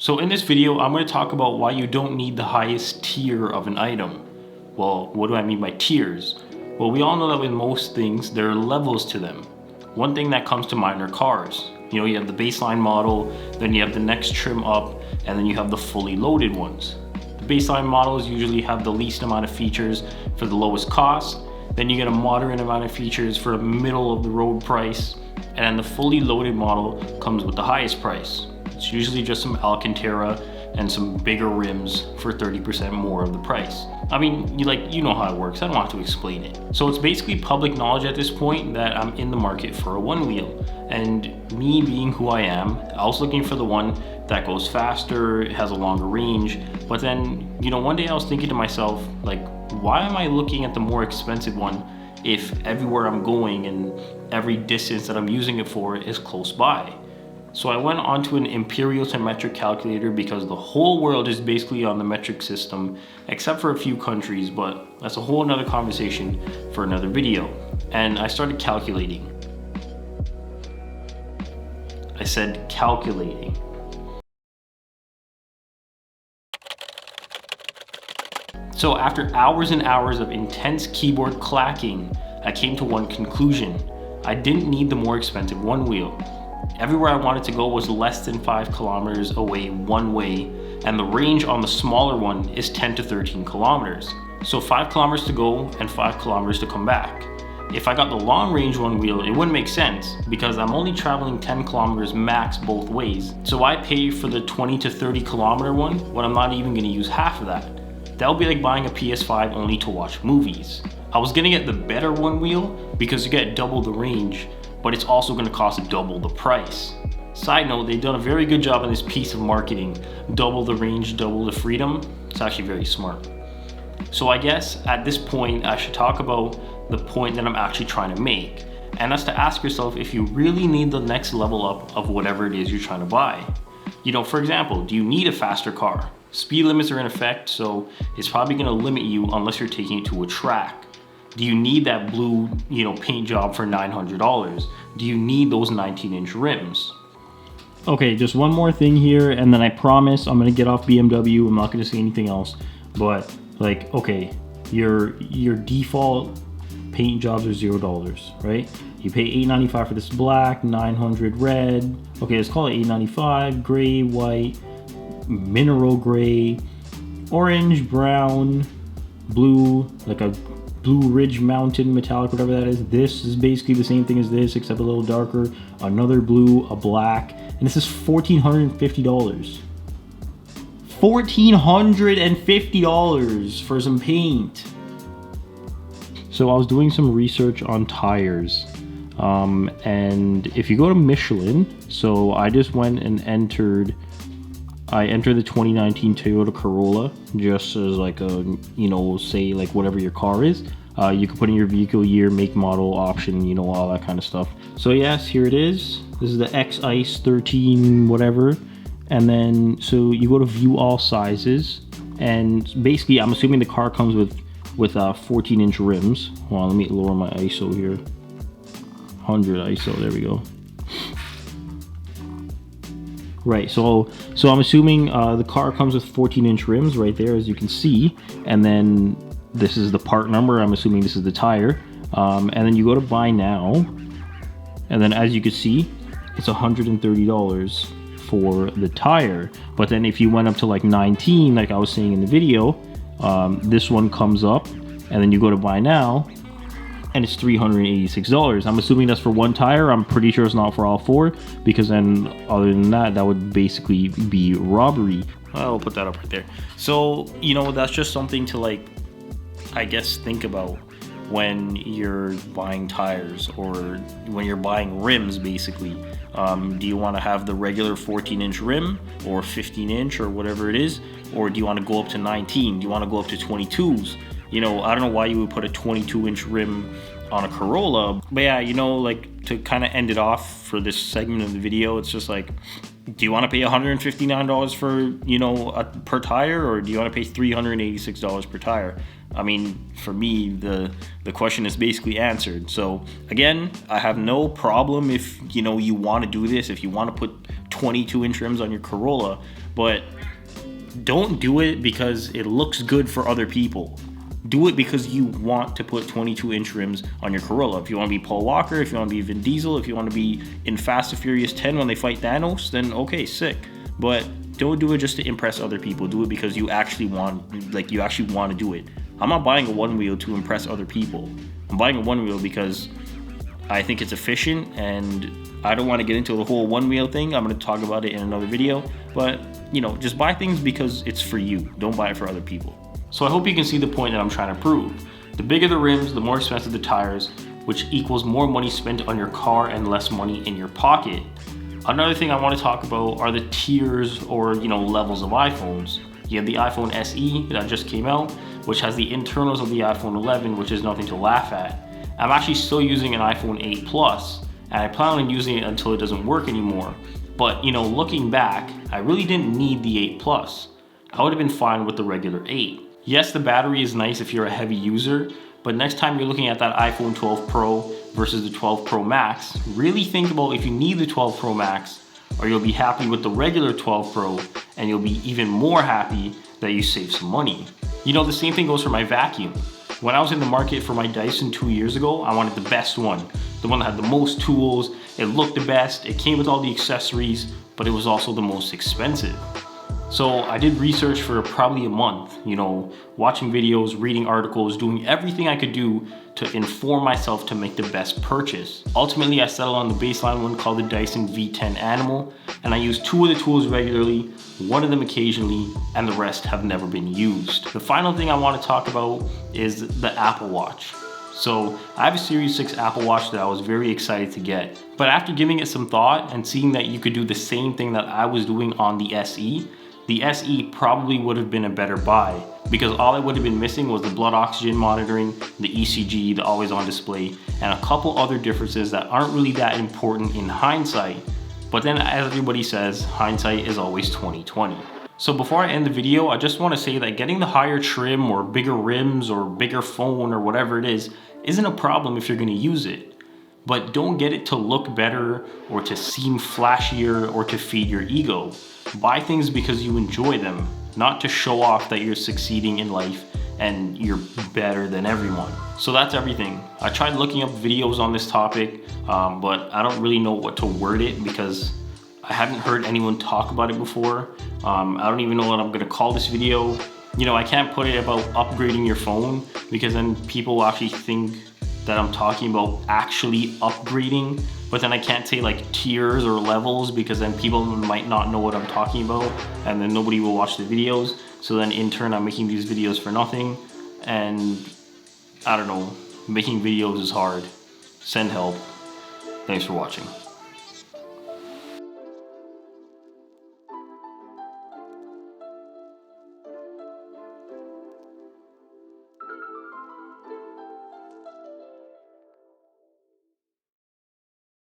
So in this video, I'm going to talk about why you don't need the highest tier of an item. Well, what do I mean by tiers? Well, we all know that with most things, there are levels to them. One thing that comes to mind are cars. You know, you have the baseline model, then you have the next trim up, and then you have the fully loaded ones. The baseline models usually have the least amount of features for the lowest cost. Then you get a moderate amount of features for a middle of the road price. And then the fully loaded model comes with the highest price. It's usually just some Alcantara and some bigger rims for 30% more of the price. I mean, you know how it works. I don't have to explain it. So it's basically public knowledge at this point that I'm in the market for a one wheel. And me being who I am, I was looking for the one that goes faster, it has a longer range. But then, one day I was thinking to myself, why am I looking at the more expensive one if everywhere I'm going and every distance that I'm using it for is close by? So I went onto an imperial to metric calculator because the whole world is basically on the metric system, except for a few countries, but that's a whole nother conversation for another video. And I started calculating. I said calculating. So after hours and hours of intense keyboard clacking, I came to one conclusion. I didn't need the more expensive one wheel. Everywhere I wanted to go was less than 5 kilometers away one way, and the range on the smaller one is 10 to 13 kilometers. So 5 kilometers to go and 5 kilometers to come back. If I got the long range one wheel, it wouldn't make sense because I'm only traveling 10 kilometers max both ways. So why pay for the 20 to 30 kilometer one when I'm not even gonna use half of that? That would be like buying a PS5 only to watch movies. I was gonna get the better one wheel because you get double the range, but it's also gonna cost double the price. Side note, they've done a very good job on this piece of marketing. Double the range, double the freedom. It's actually very smart. So I guess at this point, I should talk about the point that I'm actually trying to make. And that's to ask yourself if you really need the next level up of whatever it is you're trying to buy. For example, do you need a faster car? Speed limits are in effect, so it's probably gonna limit you unless you're taking it to a track. Do you need that blue, paint job for $900? Do you need those 19-inch rims? Okay, just one more thing here, and then I promise I'm gonna get off BMW. I'm not gonna say anything else. But okay, your default paint jobs are $0, right? You pay $895 for this black, $900 red. Okay, let's call it $895. Gray, white, mineral gray, orange, brown, blue, like a Blue Ridge Mountain metallic, whatever that is. This is basically the same thing as this, except a little darker. Another blue, a black, and this is $1,450. $1,450 for some paint. So I was doing some research on tires, and if you go to Michelin, so I just went and entered the 2019 Toyota Corolla, just as say whatever your car is. You can put in your vehicle year, make, model, option, all that kind of stuff. So yes, here it is. This is the X-Ice 13 whatever. And then, so you go to view all sizes. And basically, I'm assuming the car comes with 14-inch rims. Hold on, let me lower my ISO here. 100 ISO, there we go. Right, so I'm assuming the car comes with 14-inch rims right there, as you can see, and then this is the part number. I'm assuming this is the tire, and then you go to buy now, and then as you can see, it's $130 for the tire. But then if you went up to 19, like I was saying in the video, this one comes up, and then you go to buy now, and it's $386. I'm assuming that's for one tire. I'm pretty sure it's not for all four, because then other than that, that would basically be robbery. I'll put that up right there. So, that's just something to I guess think about when you're buying tires or when you're buying rims, basically. Do you want to have the regular 14-inch rim or 15-inch or whatever it is? Or do you want to go up to 19? Do you want to go up to 22s? I don't know why you would put a 22-inch rim on a Corolla. But yeah, to kind of end it off for this segment of the video, it's just do you want to pay $159 for, per tire, or do you want to pay $386 per tire? I mean, for me, the question is basically answered. So again, I have no problem if, you want to do this, if you want to put 22-inch rims on your Corolla. but don't do it because it looks good for other people. Do it because you want to put 22-inch rims on your Corolla. If you want to be Paul Walker, if you want to be Vin Diesel, if you want to be in Fast and Furious 10 when they fight Thanos, then okay, sick. But don't do it just to impress other people. Do it because you actually want to do it. I'm not buying a one wheel to impress other people. I'm buying a one wheel because I think it's efficient, and I don't want to get into the whole one wheel thing. I'm going to talk about it in another video. But, just buy things because it's for you. Don't buy it for other people. So I hope you can see the point that I'm trying to prove. The bigger the rims, the more expensive the tires, which equals more money spent on your car and less money in your pocket. Another thing I want to talk about are the tiers or levels of iPhones. You have the iPhone SE that just came out, which has the internals of the iPhone 11, which is nothing to laugh at. I'm actually still using an iPhone 8 Plus, and I plan on using it until it doesn't work anymore. But looking back, I really didn't need the 8 Plus. I would have been fine with the regular 8. Yes, the battery is nice if you're a heavy user, but next time you're looking at that iPhone 12 Pro versus the 12 Pro Max, really think about if you need the 12 Pro Max, or you'll be happy with the regular 12 Pro, and you'll be even more happy that you saved some money. The same thing goes for my vacuum. When I was in the market for my Dyson 2 years ago, I wanted the best one. The one that had the most tools, it looked the best, it came with all the accessories, but it was also the most expensive. So I did research for probably a month, watching videos, reading articles, doing everything I could do to inform myself to make the best purchase. Ultimately, I settled on the baseline one called the Dyson V10 Animal, and I use 2 of the tools regularly, 1 of them occasionally, and the rest have never been used. The final thing I want to talk about is the Apple Watch. So I have a Series 6 Apple Watch that I was very excited to get. But after giving it some thought and seeing that you could do the same thing that I was doing on the SE probably would have been a better buy, because all I would have been missing was the blood oxygen monitoring, the ECG, the always on display, and a couple other differences that aren't really that important in hindsight. But then, as everybody says, hindsight is always 20/20. So before I end the video, I just want to say that getting the higher trim or bigger rims or bigger phone or whatever it is isn't a problem if you're going to use it. But don't get it to look better or to seem flashier or to feed your ego. Buy things because you enjoy them, not to show off that you're succeeding in life and you're better than everyone. So that's everything. I tried looking up videos on this topic, but I don't really know what to word it because I haven't heard anyone talk about it before. I don't even know what I'm gonna call this video. I can't put it about upgrading your phone because then people will actually think that I'm talking about actually upgrading, but then I can't say like tiers or levels because then people might not know what I'm talking about and then nobody will watch the videos. So then in turn, I'm making these videos for nothing. And I don't know, making videos is hard. Send help. Thanks for watching.